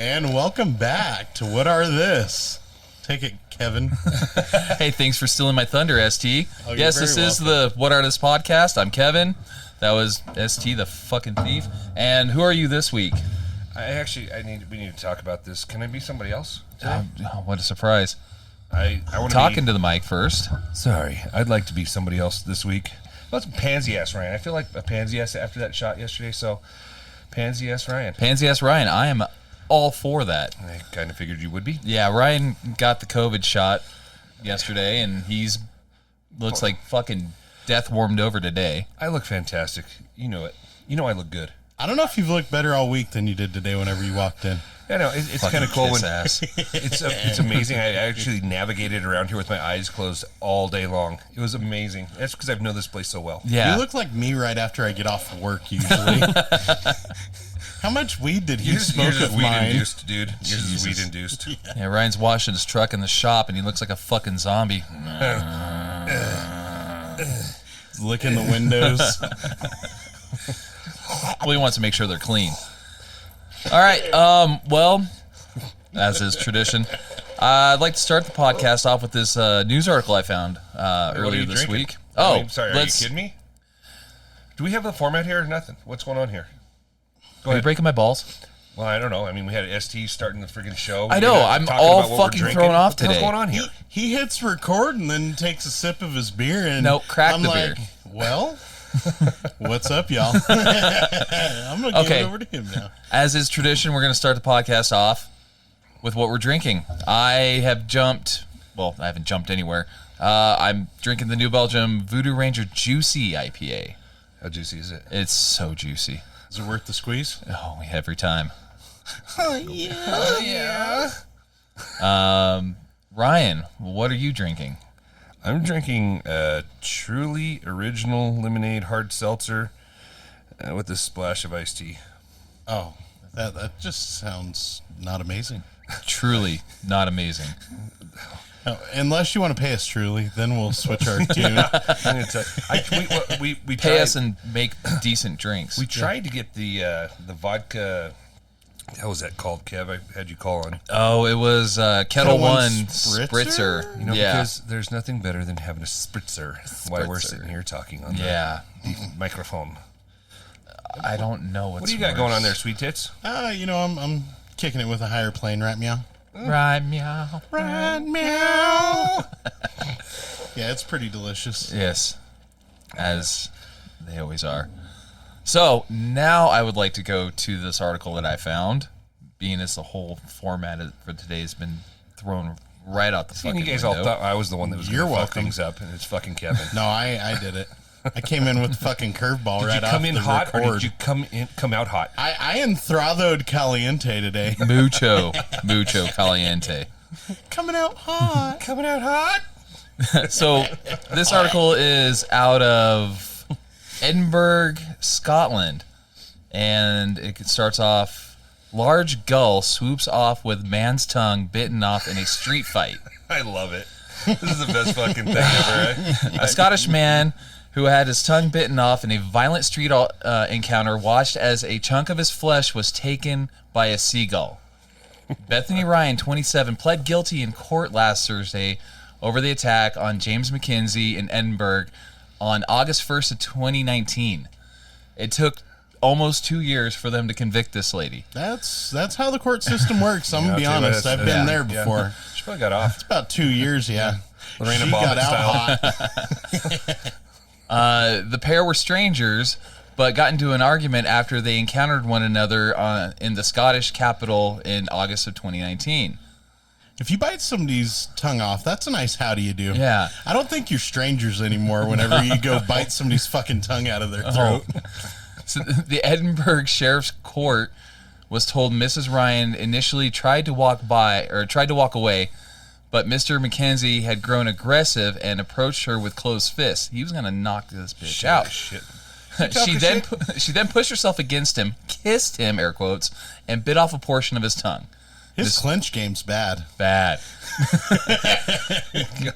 And welcome back to What Are This? Take it, Kevin. Hey, thanks for stealing my thunder, ST. Oh, yes, this is the What Are This podcast. I'm Kevin. That was ST, the fucking thief. And who are you this week? We need to talk about this. Can I be somebody else today? What a surprise. I want to Talking to the mic first. Sorry, I'd like to be somebody else this week. That's pansy ass Ryan. I feel like a pansy ass after that shot yesterday. So, pansy ass Ryan. Pansy ass Ryan. I am all for that. I kind of figured you would be. Yeah, Ryan got the COVID shot yesterday, and he's looks like fucking death warmed over today. I look fantastic. You know it. You know I look good. I don't know if you've looked better all week than you did today whenever you walked in. Yeah, no, it's kind of cool when it's amazing. I actually navigated around here with my eyes closed all day long. It was amazing. That's because I've known this place so well. Yeah, you look like me right after I get off work usually. How much weed did he smoke of mine? Induced, dude. Yours is weed induced. Yeah, Ryan's washing his truck in the shop, and he looks like a fucking zombie. Licking the windows. Well, he wants to make sure they're clean. All right. Well, as is tradition, I'd like to start the podcast off with this news article I found earlier this week. Oh, sorry. Are you kidding me? Do we have the format here or nothing? What's going on here? Are you breaking my balls? Well, I don't know. I mean, we had ST starting the friggin' show. I know. I'm all fucking thrown off today. What's going on here? He hits record and then takes a sip of his beer and crack I'm the like, beer. Well, what's up, y'all? I'm going to give it over to him now. As is tradition, we're going to start the podcast off with what we're drinking. I haven't jumped anywhere. I'm drinking the New Belgium Voodoo Ranger Juicy IPA. How juicy is it? It's so juicy. Is it worth the squeeze? Oh, every time. Oh, yeah. Ryan, what are you drinking? I'm drinking a truly original lemonade hard seltzer with a splash of iced tea. Oh, that just sounds not amazing. Truly not amazing. No, unless you want to pay us truly, then we'll switch our tune. I'm going to tell you. We pay us and make decent drinks. We tried to get the vodka. How was that called, Kev? I had you call on. Oh, it was Kettle One Spritzer. You know, because there's nothing better than having a spritzer while we're sitting here talking on the microphone. I don't know what's What do you got going on there, sweet tits? I'm kicking it with a higher plane, right, meow? Right, meow. Right, meow. Yeah, it's pretty delicious. Yes, as they always are. So now I would like to go to this article that I found, being as the whole format for today has been thrown right out the fucking window. You guys all thought I was the one that was going to fuck things up, and it's fucking Kevin. No, I did it. I came in with the fucking curveball right off the record. Did you come in hot, or did you come out hot? I enthradoed caliente today. Mucho caliente. Coming out hot. Coming out hot. So this article is out of Edinburgh, Scotland, and it starts off: large gull swoops off with man's tongue bitten off in a street fight. I love it. This is the best fucking thing ever. A Scottish man who had his tongue bitten off in a violent street encounter watched as a chunk of his flesh was taken by a seagull. Bethany Ryan, 27, pled guilty in court last Thursday over the attack on James Mackenzie in Edinburgh on August 1st of 2019. It took almost 2 years for them to convict this lady. That's how the court system works. I'm going to be honest. I've been there before. Yeah. She probably got off. It's about 2 years, yeah. Lorena she got out hot. The pair were strangers, but got into an argument after they encountered one another in the Scottish capital in August of 2019. If you bite somebody's tongue off, that's a nice how do you do. Yeah. I don't think you're strangers anymore whenever you go bite somebody's fucking tongue out of their throat. So the Edinburgh Sheriff's Court was told Mrs. Ryan initially tried to walk away, but Mr. Mackenzie had grown aggressive and approached her with closed fists. He was going to knock this bitch out. Shit. She then pushed herself against him, kissed him, air quotes, and bit off a portion of his tongue. His clinch game's bad. Bad.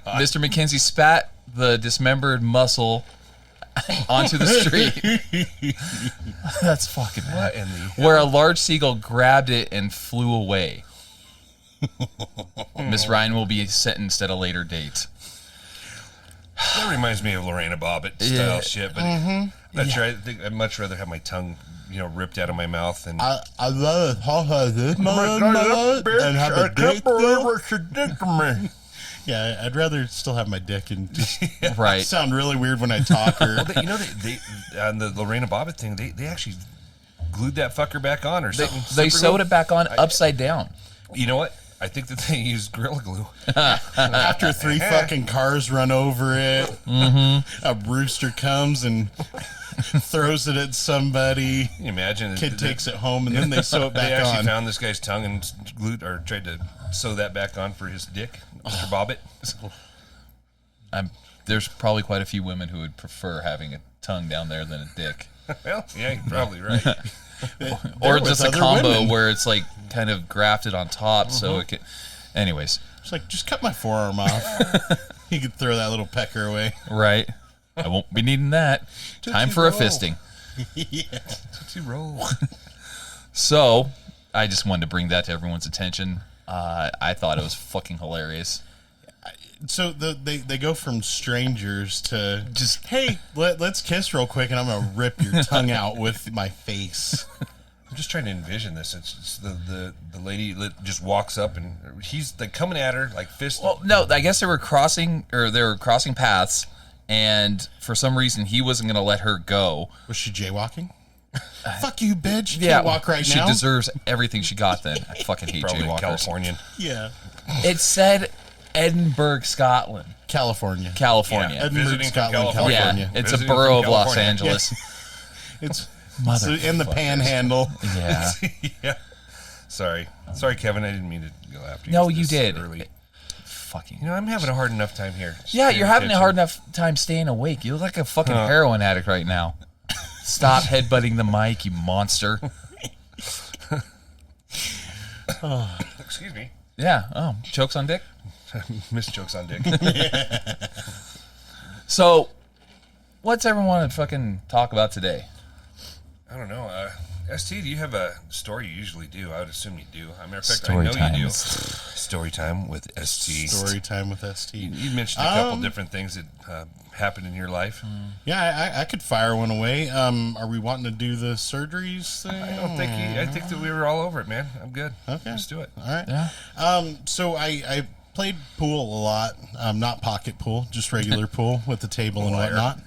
Mr. Mackenzie spat the dismembered muscle onto the street. That's fucking What bad. in the Where a large seagull grabbed it and flew away. Miss Ryan will be sentenced at a later date. That reminds me of Lorena Bobbitt style shit, but I'm not sure. I think I'd much rather have my tongue, ripped out of my mouth than. I'd rather talk like this, and have a dick. Yeah, I'd rather still have my dick and just Right. sound really weird when I talk. Or They on the Lorena Bobbitt thing, they actually glued that fucker back on or something. They sewed it back on upside down. You know what? I think that they used Gorilla Glue. after 3 fucking cars run over it, a rooster comes and throws it at somebody. Can you imagine? Kid takes it home and then they sew it They back actually on. found this guy's tongue and glued or tried to sew that back on for his dick, Mr. Bobbitt. There's probably quite a few women who would prefer having a tongue down there than a dick. Well, yeah, you're probably right. Or with just a other combo women. where it's like kind of grafted on top so it can. Anyways, It's like, just cut my forearm off. You could throw that little pecker away. right. I won't be needing that. Time for a roll. fisting. Yeah. Tootsie Roll. So, I just wanted to bring that to everyone's attention. I thought it was fucking hilarious. So they go from strangers to just, hey, let's kiss real quick, and I'm gonna rip your tongue out with my face. I'm just trying to envision this. It's the lady that just walks up and he's like coming at her like fist. Well, no, I guess they were crossing paths, and for some reason he wasn't going to let her go. Was she jaywalking? Fuck you, bitch. Yeah, Can't walk right she now. deserves everything she got. Then I fucking hate Probably jaywalkers. Californian. Yeah. It said Edinburgh, Scotland, California. California. Yeah. Edinburgh, Visiting from Scotland, California. California. Yeah, it's a Visiting borough from of Los California. Angeles. It's Motherfucker. in the panhandle. Yeah. Yeah. Sorry, Kevin. I didn't mean to go after you. No, you this did. Early. Fucking. I'm having a hard enough time here. Just Yeah, paying you're having a attention. hard enough time staying awake. You look like a fucking heroin addict right now. Stop headbutting the mic, you monster. Excuse me. Yeah. Oh, chokes on dick. Missed jokes on dick. So, what's everyone want to fucking talk about today? I don't know. ST, do you have a story? You usually do. I would assume you do. As a matter of fact, Story I know time. you do. Story time with ST. Story time with ST. You mentioned a couple different things that happened in your life. Yeah, I could fire one away. Are we wanting to do the surgeries thing? I don't think I think that we were all over it, man. I'm good. Okay. Let's do it. All right. Yeah. So I played pool a lot. Not pocket pool, just regular pool with the table and Liar. whatnot.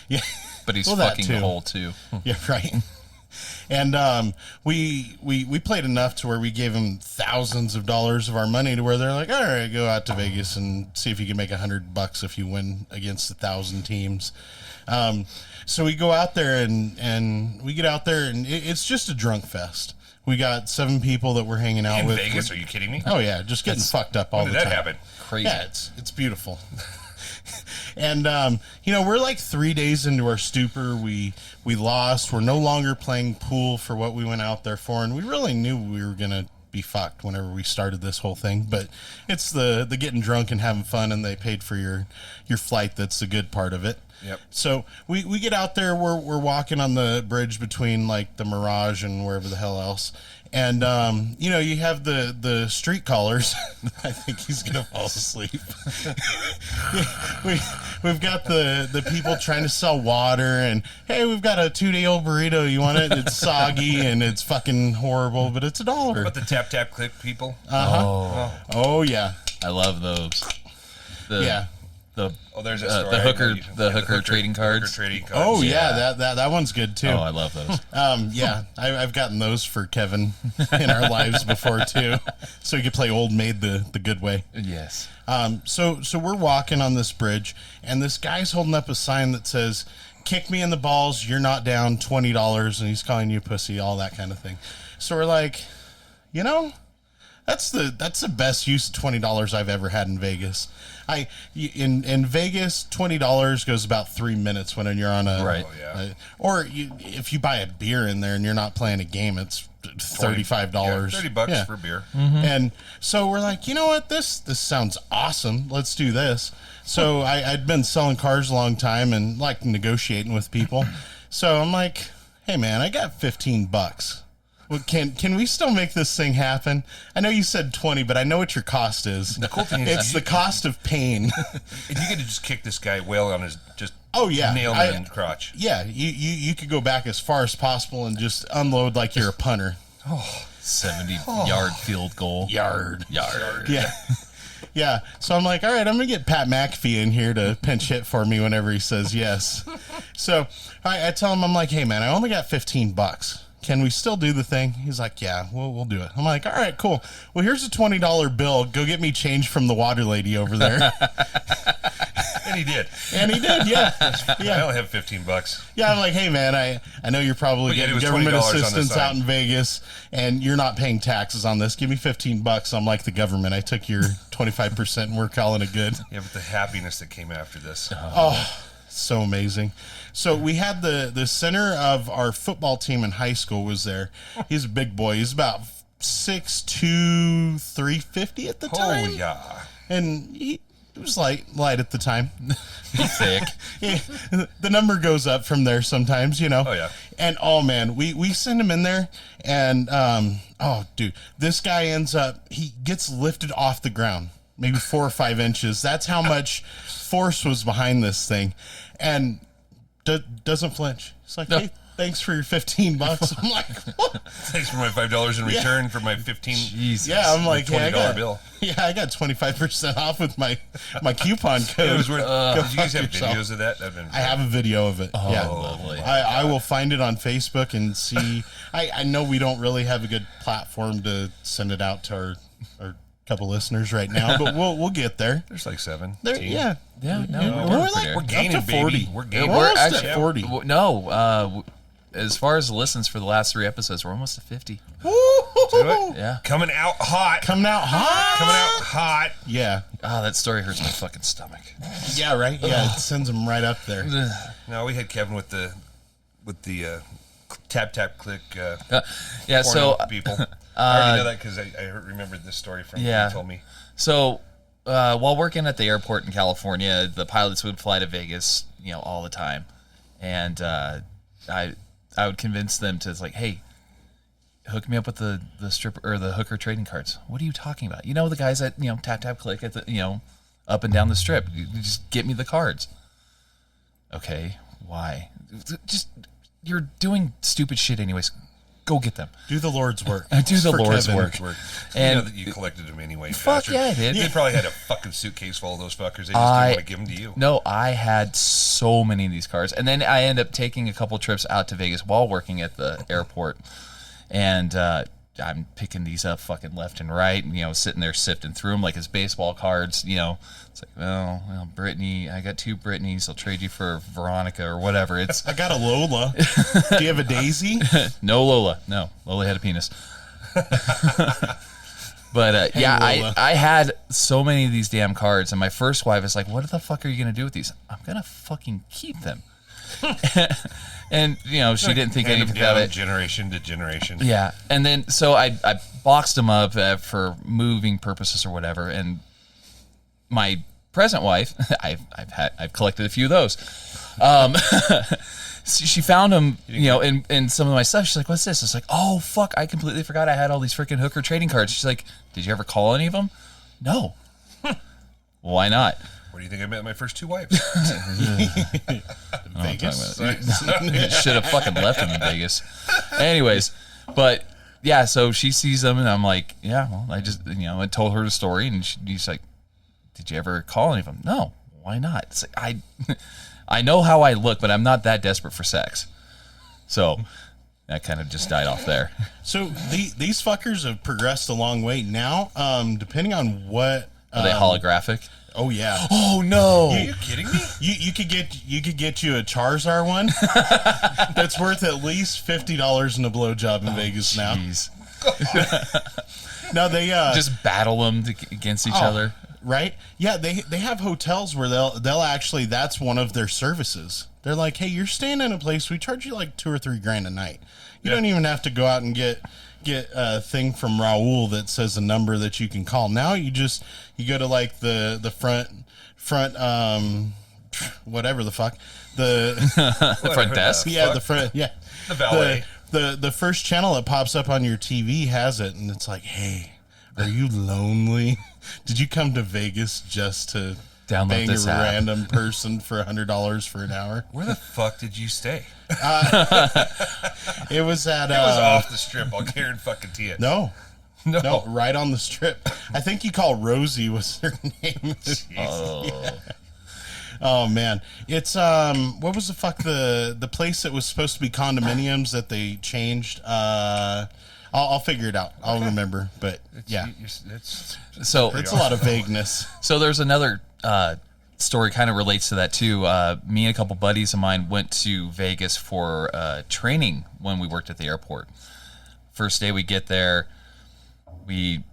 Yeah. But he's Well, that fucking too. the hole too. Yeah, right. And we played enough to where we gave them thousands of dollars of our money to where they're like, all right, go out to Vegas and see if you can make $100 if you win against 1,000 teams. So we go out there and we get out there and it's just a drunk fest. We got 7 people that we're hanging out In with. Vegas? Are you kidding me? Oh yeah, just getting fucked up all When the did time. that happen? Crazy. Yeah, it's beautiful. And we're like 3 days into our stupor. We lost. We're no longer playing pool for what we went out there for, and we really knew we were gonna be fucked whenever we started this whole thing. But it's the getting drunk and having fun, and they paid for your flight. That's the good part of it. Yep. So we get out there. We're walking on the bridge between like the Mirage and wherever the hell else. And, you have the street callers. I think he's going to fall asleep. We've got the people trying to sell water. And, hey, we've got a 2-day-old burrito. You want it? It's soggy and it's fucking horrible, but it's $1. But the tap tap click people. Oh, yeah. I love those. Yeah. There's a story. The hooker trading cards. Hooker trading cards. Oh, yeah. That one's good, too. Oh, I love those. Yeah, I've gotten those for Kevin in our lives before, too. So he could play Old Maid the good way. Yes. So we're walking on this bridge, and this guy's holding up a sign that says, "Kick me in the balls, you're not down, $20," and he's calling you pussy, all that kind of thing. So we're like, that's the best use of $20 I've ever had in Vegas. In Vegas, $20 goes about 3 minutes when you're on a Right. Oh, yeah. or if you buy a beer in there and you're not playing a game, it's $35. Yeah, $30 for beer. And so we're like, you know what? This sounds awesome. Let's do this. So I'd been selling cars a long time and like negotiating with people. So I'm like, hey man, I got $15. Well, can we still make this thing happen? I know you said 20, but I know what your cost is. The cool thing is it's the cost of pain. If you get to just kick this guy well on his nail him in the crotch. Yeah, you could go back as far as possible and just unload like you're a punter. 70-yard field goal. Yard. Yeah. Yeah. So I'm like, all right, I'm going to get Pat McAfee in here to pinch hit for me whenever he says yes. So I tell him, I'm like, hey, man, I only got $15. Can we still do the thing? He's like, yeah, we'll do it. I'm like, all right, cool. Well, here's a $20 bill. Go get me change from the water lady over there. And he did. Yeah. I only have $15. Yeah, I'm like, hey, man, I know you're probably getting government assistance out in Vegas, and you're not paying taxes on this. Give me $15. I'm like the government. I took your 25%, and we're calling it good. Yeah, but the happiness that came after this. Oh, so amazing. So we had the center of our football team in high school was there. He's a big boy. He's about 6'2", 350 at the time. Oh, yeah. And he was light at the time. Thick. Yeah, the number goes up from there sometimes, you know. Oh, yeah. And, oh, man, we send him in there, and, oh, dude, this guy he gets lifted off the ground, maybe 4 or 5 inches. That's how much force was behind this thing. And doesn't flinch. It's like, hey, thanks for your $15. I'm like, what? Thanks for my $5 in return for my 15. Jesus. Yeah, I'm like, $20 bill. Yeah, I got 25% off with my coupon code. It was worth. Did you guys have yourself. videos of that? I have a video of it. Oh, yeah, lovely. I will find it on Facebook and see. I know we don't really have a good platform to send it out to our couple listeners right now, but we'll get there. There's like 7. Yeah. We're gaining, up to 40. baby. We're gaining. We're almost actually at 40. No, as far as the listens for the last 3 episodes, we're almost at 50. Yeah. Coming out hot. Coming out hot. Yeah. Oh, that story hurts my fucking stomach. Yeah, right? Yeah, it sends them right up there. No, we had Kevin with the tap click. Yeah, so people. I already know that because I remembered this story from you told me. So while working at the airport in California, the pilots would fly to Vegas, all the time, and I would convince them to like, hey, hook me up with the stripper or the hooker trading cards. What are you talking about? The guys that tap click at the up and down the strip. You just get me the cards. Okay, why? Just you're doing stupid shit anyways. Go get them. Do the Lord's work. Do the Lord's work. And that you collected them anyway. Fuck bastard. yeah, I did. They probably had a fucking suitcase full of those fuckers. They just didn't want to give them to you. No, I had so many of these cards. And then I ended up taking a couple trips out to Vegas while working at the airport. And I'm picking these up fucking left and right and, sitting there sifting through them like it's baseball cards, It's like, well, Brittany, I got 2 Brittany's. I'll trade you for Veronica or whatever. I got a Lola. Do you have a Daisy? No Lola. No. Lola had a penis. But, hey, I had so many of these damn cards. And my first wife is like, what the fuck are you going to do with these? I'm going to fucking keep them. And, she didn't think anything about it. Generation to generation. Yeah. And then, so I boxed them up for moving purposes or whatever. And my present wife, I've collected a few of those. She found them, in some of my stuff. She's like, what's this? It's like, oh, fuck, I completely forgot I had all these freaking hooker trading cards. She's like, did you ever call any of them? No. Why not? Where do you think I met my first 2 wives? Vegas. Should have fucking left him in Vegas. Anyways, but yeah, so she sees them and I'm like, yeah, well, I just, I told her the story and she's like, did you ever call any of them? No. Why not? It's like, I know how I look, but I'm not that desperate for sex. So that kind of just died off there. So these fuckers have progressed a long way now. Depending on what are they holographic? Oh yeah. Oh no. Are you kidding me? You could get you a Charizard one that's worth at least $50 in a blowjob in Vegas now. Jeez. No, they just battle them against each other. Right? Yeah, they have hotels where they'll actually, that's one of their services. They're like, hey, you're staying in a place, we charge you like $2 or $3 grand a night. You don't even have to go out and get a thing from Raul that says a number that you can call. Now you go to like the front whatever the fuck. The front desk? Yeah, the front, yeah. The valet. The first channel that pops up on your TV has it, and it's like, hey, are you lonely? Did you come to Vegas just to download bang this a app? Random person for $100 for an hour? Where the fuck did you stay? It was at... It was off the strip. I'll guarantee you. No, right on the strip. I think you call Rosie was her name. Oh man, it's what was the fuck the place that was supposed to be condominiums that they changed? I'll figure it out. I'll remember, but yeah, It's it's a lot of vagueness. So there's another story kind of relates to that too. Me and a couple buddies of mine went to Vegas for training when we worked at the airport. First day we get there, we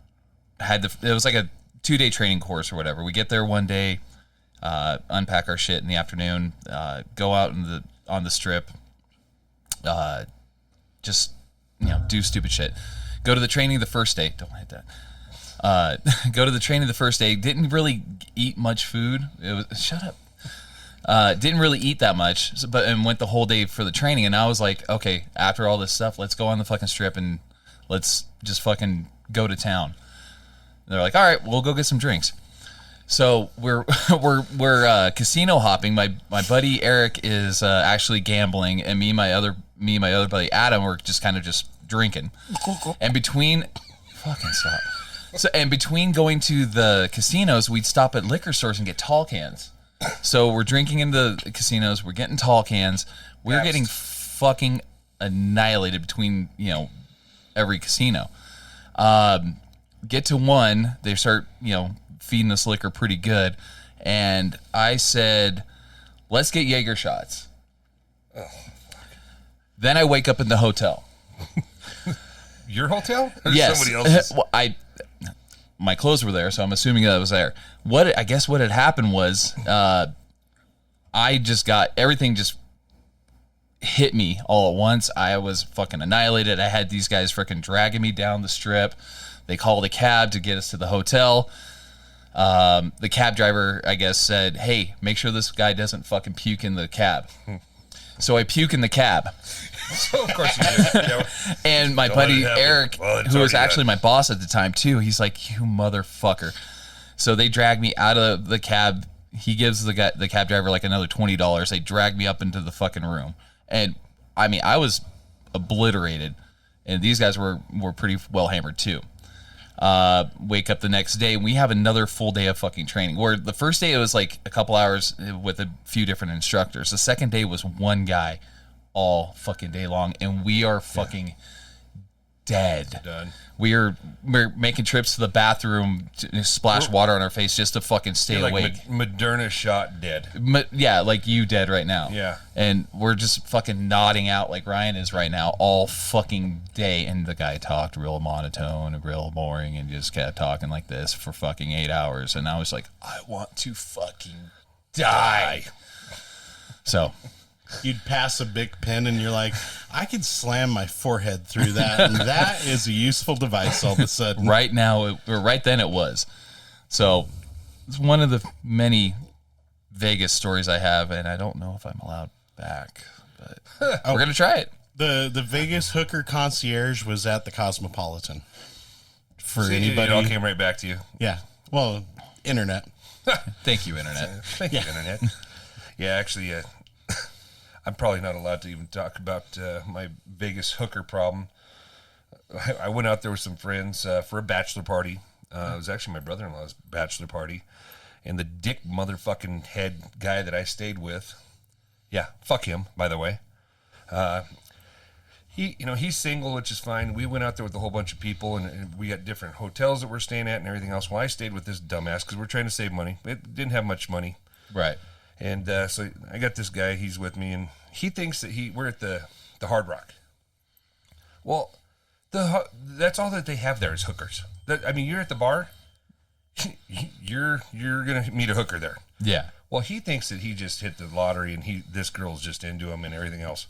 had it was like a 2-day training course or whatever. We get there one day, unpack our shit in the afternoon, go out on the strip, just do stupid shit. Go to the training the first day. Don't hit that. Go to the training the first day. Didn't really eat much food. Shut up. Didn't really eat that much, and went the whole day for the training. And I was like, okay, after all this stuff, let's go on the fucking strip and let's just fucking go to town. And they're like, all right, we'll go get some drinks. So we're casino hopping. My buddy Eric is actually gambling, and me and my other buddy Adam were just kind of just drinking. And between between going to the casinos, we'd stop at liquor stores and get tall cans. So we're drinking in the casinos, we're getting tall cans, we're getting fucking annihilated between every casino. Get to one, they start feeding us liquor pretty good, and I said, let's get Jaeger shots. Oh, fuck. Then I wake up in the hotel. Your hotel? Or Yes. somebody else's? Well, my clothes were there, so I'm assuming that I was there. I guess what had happened was I just got everything just hit me all at once. I was fucking annihilated. I had these guys freaking dragging me down the strip. They called a cab to get us to the hotel. The cab driver, I guess, said, hey, make sure this guy doesn't fucking puke in the cab. So I puke in the cab. So of course you do. And my buddy Eric, who was actually my boss at the time too, he's like, you motherfucker. So they drag me out of the cab. He gives the cab driver like another $20. They drag me up into the fucking room. And I mean, I was obliterated. And these guys were pretty well hammered too. Wake up the next day, and we have another full day of fucking training. Where the first day it was like a couple hours with a few different instructors. The second day was one guy all fucking day long, and we are fucking dead. Done. We're making trips to the bathroom to splash water on our face just to fucking stay You're awake. like Moderna shot dead. Yeah, like you dead right now. Yeah. And we're just fucking nodding out like Ryan is right now all fucking day. And the guy talked real monotone and real boring and just kept talking like this for fucking 8 hours. And I was like, I want to fucking die. So You'd pass a big pen and you're like, I could slam my forehead through that, and that is a useful device all of a sudden. right then it was. So it's one of the many Vegas stories I have, and I don't know if I'm allowed back, but we're going to try it. The Vegas hooker concierge was at the Cosmopolitan. For See, anybody, it all came right back to you. yeah. Well, internet. Thank you, Internet. Thank you, Internet. Yeah, actually, I'm probably not allowed to even talk about my Vegas hooker problem. I went out there with some friends for a bachelor party. It was actually my brother-in-law's bachelor party. And the dick motherfucking head guy that I stayed with, yeah, fuck him, by the way. He's single, which is fine. We went out there with a whole bunch of people, and we got different hotels that we're staying at and everything else. Well, I stayed with this dumbass because we're trying to save money. It didn't have much money. Right. And so I got this guy, he's with me, and he thinks that we're at the Hard Rock. Well, that's all that they have there is hookers. You're at the bar, you're gonna meet a hooker there. Yeah. Well, he thinks that he just hit the lottery and this girl's just into him and everything else.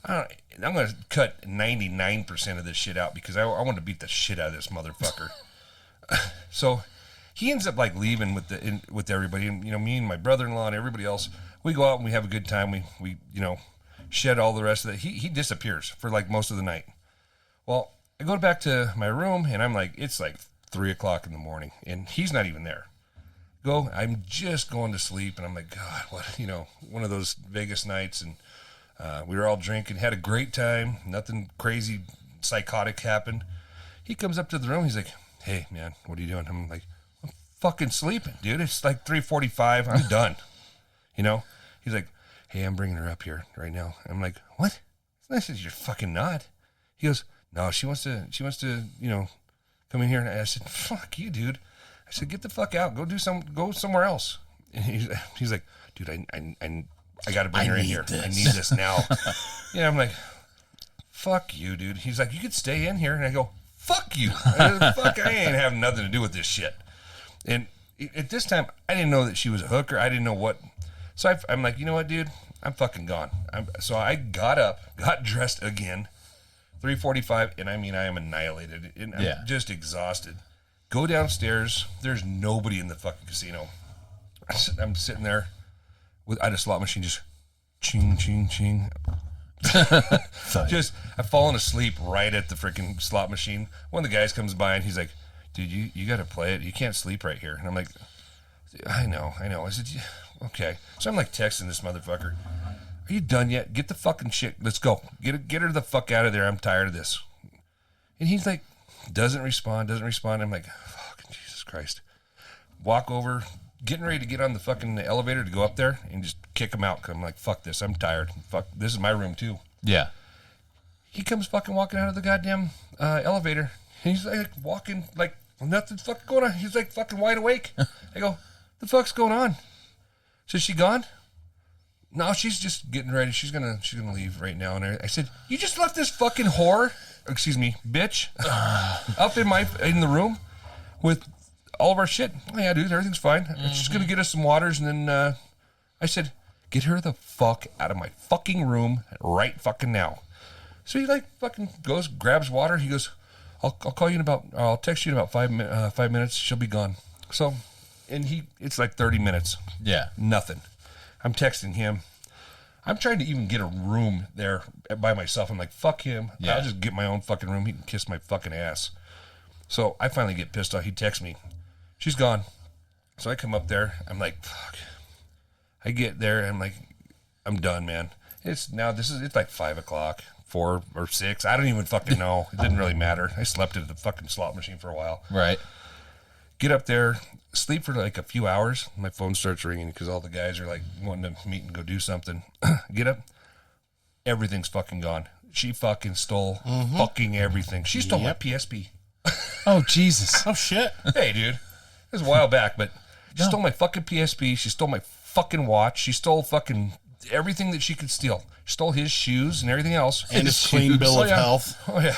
I'm going to cut 99% of this shit out because I want to beat the shit out of this motherfucker. So he ends up like leaving with everybody, and me and my brother-in-law and everybody else. We go out and we have a good time. We shed all the rest of it. He disappears for like most of the night. Well, I go back to my room and I'm like, it's like 3:00 in the morning and he's not even there. I'm just going to sleep and I'm like, God, what, one of those Vegas nights, and we were all drinking, had a great time. Nothing crazy, psychotic happened. He comes up to the room. He's like, hey man, what are you doing? I'm like, I'm fucking sleeping, dude. It's like 3:45. I'm done. He's like, hey, I'm bringing her up here right now. I'm like, what? I said, you're fucking not. He goes, no, she wants to, come in here. And I said, fuck you, dude. I said, get the fuck out. Go somewhere else. And he's like, dude, I got to bring her in here. I need this now. I'm like, fuck you, dude. He's like, you could stay in here. And I go, fuck you. Fuck, I ain't having nothing to do with this shit. And at this time, I didn't know that she was a hooker. I didn't know what. So I'm like, you know what, dude? I'm fucking gone. So I got up, got dressed again, 3:45, and I am annihilated. And I'm just exhausted. Go downstairs. There's nobody in the fucking casino. I'm sitting there at a slot machine, just ching, ching, ching. I've fallen asleep right at the freaking slot machine. One of the guys comes by and he's like, dude, you got to play it. You can't sleep right here. And I'm like, I know. I said, yeah, okay. So I'm like texting this motherfucker. Are you done yet? Get the fucking shit. Let's go. Get her the fuck out of there. I'm tired of this. And he's like, doesn't respond. I'm like, fucking Jesus Christ. Walk over, getting ready to get on the fucking elevator to go up there and just kick him out. Cause I'm like, fuck this. I'm tired. Fuck, this is my room too. Yeah. He comes fucking walking out of the goddamn elevator. And he's like walking like nothing's fucking going on. He's like fucking wide awake. I go, the fuck's going on? So is she gone? No, she's just getting ready. She's gonna leave right now. And I said, you just left this fucking whore, bitch, up in the room with all of our shit. Oh yeah, dude, everything's fine. She's gonna get us some waters, and then I said, get her the fuck out of my fucking room right fucking now. So he like fucking goes, grabs water. He goes, I'll call you I'll text you in about 5 minutes. She'll be gone. So, and it's like 30 minutes. Yeah. Nothing. I'm texting him. I'm trying to even get a room there by myself. I'm like, fuck him. Yeah. I'll just get my own fucking room. He can kiss my fucking ass. So I finally get pissed off. He texts me. She's gone. So I come up there. I'm like, fuck. I get there and I'm like, I'm done, man. It's like 5 o'clock, 4 or 6. I don't even fucking know. It didn't really matter. I slept at the fucking slot machine for a while. Right. Get up there, sleep for like a few hours. My phone starts ringing because all the guys are like wanting to meet and go do something. Get up. Everything's fucking gone. She fucking stole fucking everything. She stole my PSP. Oh, Jesus. Oh, shit. Hey, dude. It was a while back, but she stole my fucking PSP. She stole my fucking watch. She stole fucking everything that she could steal. She stole his shoes and everything else. And his clean bill of health. Oh, yeah.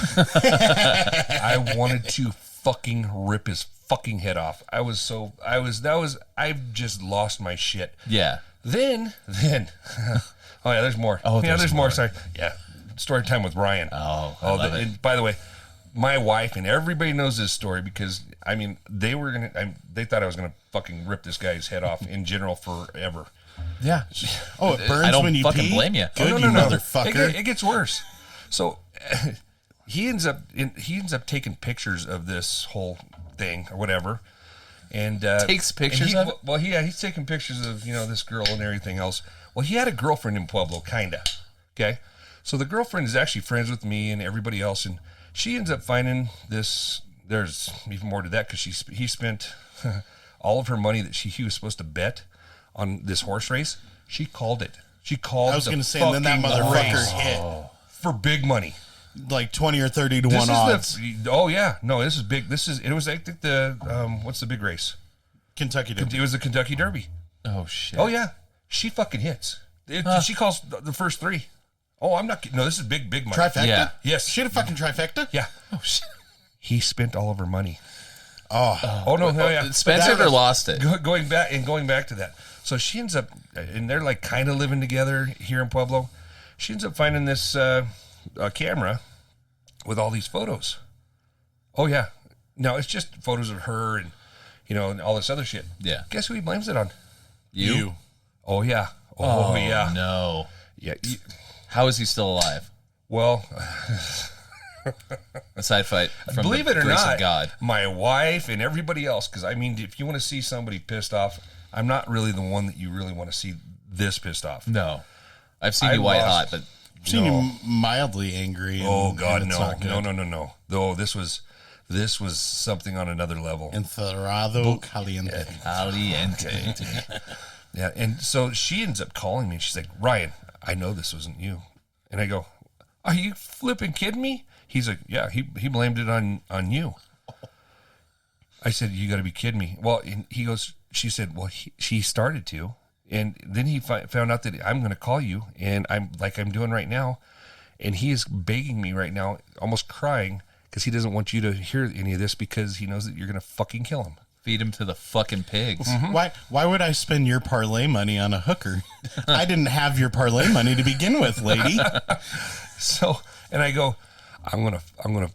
I wanted to fucking rip his fucking head off. I've just lost my shit. Yeah. Then, oh yeah, there's more. Oh, yeah, there's more. Sorry. Yeah. Story time with Ryan. Oh, I love it. And by the way, my wife and everybody knows this story because they thought I was gonna fucking rip this guy's head off in general forever. Yeah. Oh, it burns I don't when you fucking pee? blame you. Good, Oh, you motherfucker. It gets worse. So he ends up taking pictures of this whole thing or whatever, and Takes pictures of it? Well, he's taking pictures of this girl and everything else. Well, he had a girlfriend in Pueblo, kinda. Okay, so the girlfriend is actually friends with me and everybody else, and she ends up finding this. There's even more to that because he spent all of her money that he was supposed to bet on this horse race. She called it. She called. I was going to say, and then that motherfucker hit for big money. Like 20 or 30 to 1 odds. Oh yeah, no, this is big. It was I think the what's the big race? Kentucky Derby. It was the Kentucky Derby. Oh, shit. Oh yeah, she fucking hits. She calls the first 3. Oh, I'm not kidding. No, this is big money. Trifecta? Yeah. Yes. She had a fucking trifecta? Yeah. Oh, shit. He spent all of her money. Oh no, yeah. Spencer or lost it. Going back to that. So she ends up, and they're like kind of living together here in Pueblo. She ends up finding this camera with all these photos. Oh yeah. No, it's just photos of her and and all this other shit. Yeah. Guess who he blames it on? You? Oh yeah. Oh yeah. No. Yeah. How is he still alive? Well, A side fight from believe the it or grace not, of God. my wife and everybody else. Because I mean, if you want to see somebody pissed off, I'm not really the one that you really want to see this pissed off. No. I've seen you white hot, but I've seen you mildly angry. Oh God, and it's no, not good. no. Though this was something on another level. Encerrado caliente. caliente. Yeah, and so she ends up calling me and she's like, Ryan, I know this wasn't you. And I go, are you flipping kidding me? He's like, yeah, he blamed it on you. I said, you got to be kidding me. Well, and he goes, she said, well, she started to. And then he found out that I'm going to call you, and I'm doing right now. And he is begging me right now, almost crying, because he doesn't want you to hear any of this because he knows that you're going to fucking kill him. Feed him to the fucking pigs. Mm-hmm. Why would I spend your parlay money on a hooker? I didn't have your parlay money to begin with, lady. So, and I go, I'm gonna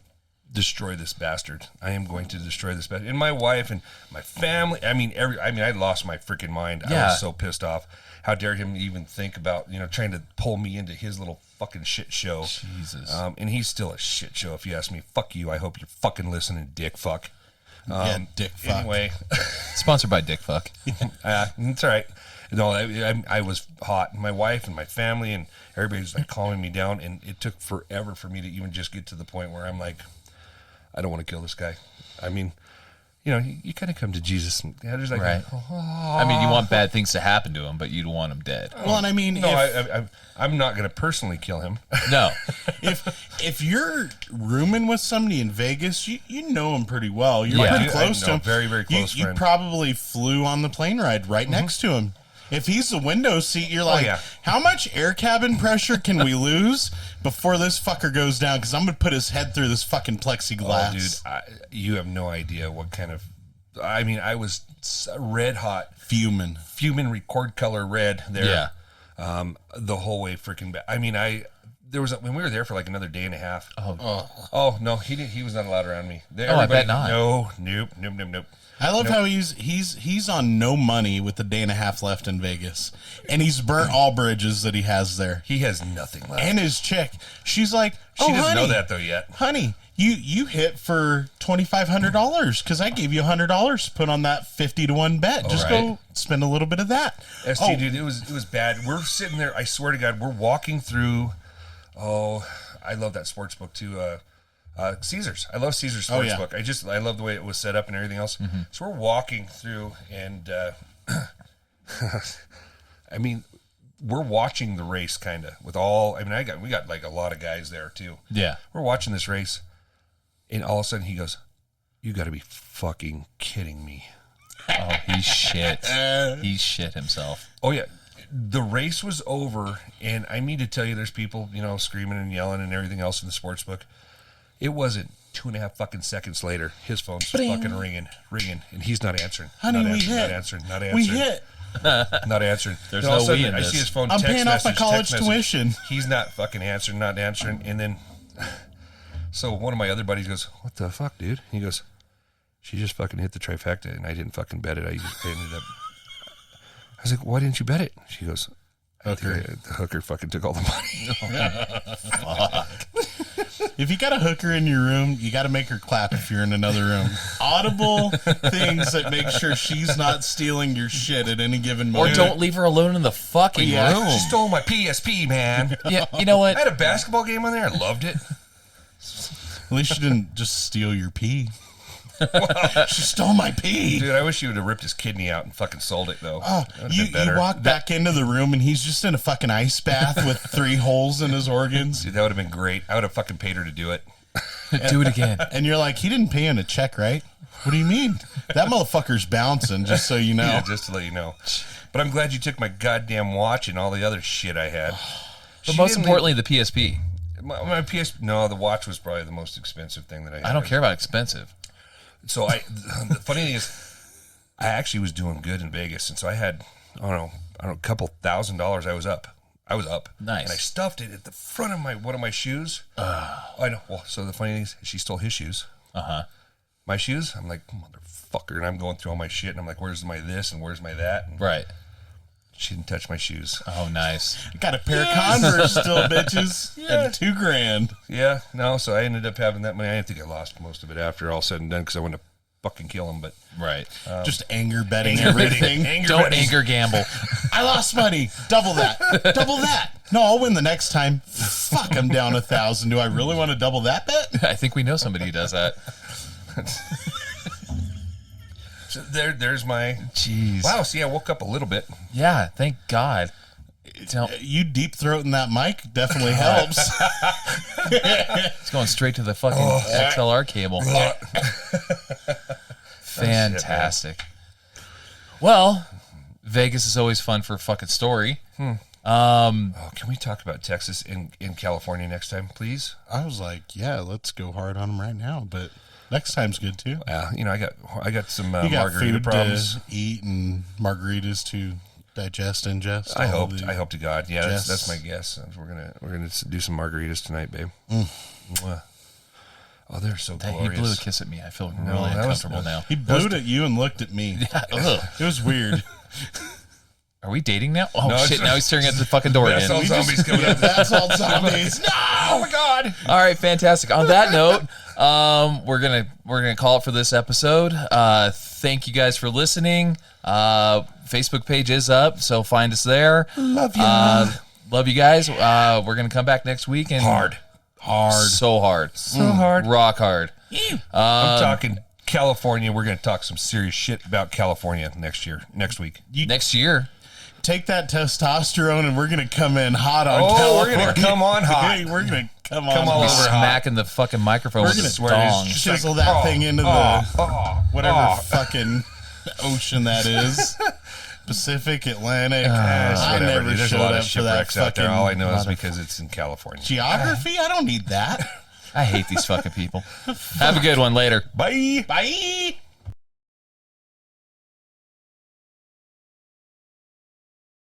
destroy this bastard. I am going to destroy this bastard. And my wife and my family. I mean, I lost my freaking mind. Yeah. I was so pissed off. How dare him even think about trying to pull me into his little fucking shit show. Jesus. And he's still a shit show if you ask me. Fuck you. I hope you're fucking listening, dick fuck. Dick fuck. Anyway, Sponsored by Dick Fuck. it's all right. No, I was hot. My wife and my family and everybody was like calming me down, and it took forever for me to even just get to the point where I'm like, I don't want to kill this guy. I mean, you kind of come to Jesus and there's like, Right. I mean, you want bad things to happen to him, but you don't want him dead. Well, and I mean, no, I'm not going to personally kill him. No. if you're rooming with somebody in Vegas, you know him pretty well. You're Yeah. pretty close to him. Very, very close You friend. probably flew on the plane ride right next to him. If he's the window seat, you're like, yeah. how much air cabin pressure can we lose before this fucker goes down? Because I'm going to put his head through this fucking plexiglass. Oh, dude, you have no idea what kind of. I mean, I was red hot, Fuming. record color red there. Yeah. The whole way freaking back. I mean, there was when we were there for like another day and a half. Oh. No, he didn't. He was not allowed around me. I bet not. No, nope. I love how he's on no money with a day and a half left in Vegas, and he's burnt all bridges that he has there. He has nothing left. And his chick, she's like, She "Oh, doesn't honey, know that though yet. honey, you hit for $2,500 because I gave you $100 to put on that 50-1 bet. Just right. go spend a little bit of that." ST, dude, it was bad. We're sitting there. I swear to God, we're walking through. Oh, I love that sports book too. Caesars. I love Caesars Sportsbook. yeah. I love the way it was set up and everything else. Mm-hmm. So we're walking through, and I mean, we're watching the race kind of with all. I mean, we got like a lot of guys there too. Yeah. We're watching this race, and all of a sudden he goes, "You got to be fucking kidding me!" Oh, he's shit. He shit himself. Oh yeah. The race was over, and I mean to tell you, there's people, screaming and yelling and everything else in the sports book. It wasn't 2.5 fucking seconds later. His phone's fucking ringing, and he's not answering. Honey, not we answering, hit. Not answering. Not answering. We hit. Not answering. There's Then all no of a sudden, we in I this. see his phone. I'm text paying off my message, college text message. tuition. He's not fucking answering. Not answering. And then, so one of my other buddies goes, "What the fuck, dude?" He goes, "She just fucking hit the trifecta, and I didn't fucking bet it. I ended up." I was like, "Why didn't you bet it?" She goes, The hooker fucking took all the money. If you got a hooker in your room, you got to make her clap if you're in another room. Audible things that make sure she's not stealing your shit at any given Or moment. don't leave her alone in the fucking Yeah. room. She stole my PSP, man. Yeah, you know I what? had a basketball game on there. I loved it. At least she didn't just steal your pee. She stole my pee. Dude, I wish you would have ripped his kidney out and fucking sold it, though. Oh, That would've you been better. walk back into the room and he's just in a fucking ice bath with 3 holes in his organs. Dude, that would have been great. I would have fucking paid her to do it. Do it again. And you're like, he didn't pay in a check, right? What do you mean? That motherfucker's bouncing, just so you know. Yeah, just to let you know. But I'm glad you took my goddamn watch and all the other shit I had. But She most didn't importantly, the PSP. leave- my PS. No, the watch was probably the most expensive thing that I had. I don't care about expensive. So the funny thing is, I actually was doing good in Vegas, and so I had, I don't know, a couple $1,000. I was up. Nice. And I stuffed it at the front of one of my shoes. I know. Well, so the funny thing is, she stole his shoes. My shoes. I'm like, motherfucker, and I'm going through all my shit, and I'm like, where's my this and where's my that? And Right. she didn't touch my shoes. Oh, nice. Got a pair of Converse still, bitches. And $2,000. Yeah, no. So I ended up having that money. I think I lost most of it after all said and done because I wanted to fucking kill him. But Right. Just anger betting everything. Don't anger gamble. I lost money. Double that. Double that. No, I'll win the next time. Fuck, I'm down 1,000. Do I really want to double that bet? I think we know somebody who does that. so there's my. Jeez. Wow. See, I woke up a little bit. Yeah, thank God. You deep throating that mic definitely helps. It's going straight to the fucking XLR cable. Fantastic. Well, Vegas is always fun for a fucking story. Can we talk about Texas in California next time, please? I was like, yeah, let's go hard on them right now, but next time's good too. I got some You got margarita food problems. to eat and margaritas to ingest. I hope to God. Yeah, that's my guess. We're gonna do some margaritas tonight, babe. Mwah. Oh, they're so glorious. He blew a kiss at me. I feel really uncomfortable now. He blew at you and looked at me. Ugh. It was weird. Are we dating now? Oh, No, shit. Now he's staring at the fucking door That's again. all zombies coming up. That's all zombies. No! Oh my God! All right, fantastic. On that note, we're gonna call it for this episode. Thank you guys for listening. Facebook page is up, so find us there. Love you. Love you guys. We're gonna come back next week and Hard. so hard, hard. rock hard. I'm talking California. We're gonna talk some serious shit about California next week. Next year. Take that testosterone and we're going to come in hot on Oh, California. we're gonna come on hot. Hey, we're going to come Come on all hot. over hot. Smacking the fucking microphone with gonna his swear dong. it's Chisel that thing into whatever oh. fucking ocean that is. Pacific, Atlantic. I Whatever, never dude. There's a showed lot up of for that shipwrecks out there. fucking All I know is because it's in California. geography. I don't need that. I hate these fucking people. Have a good one later. Bye. Bye.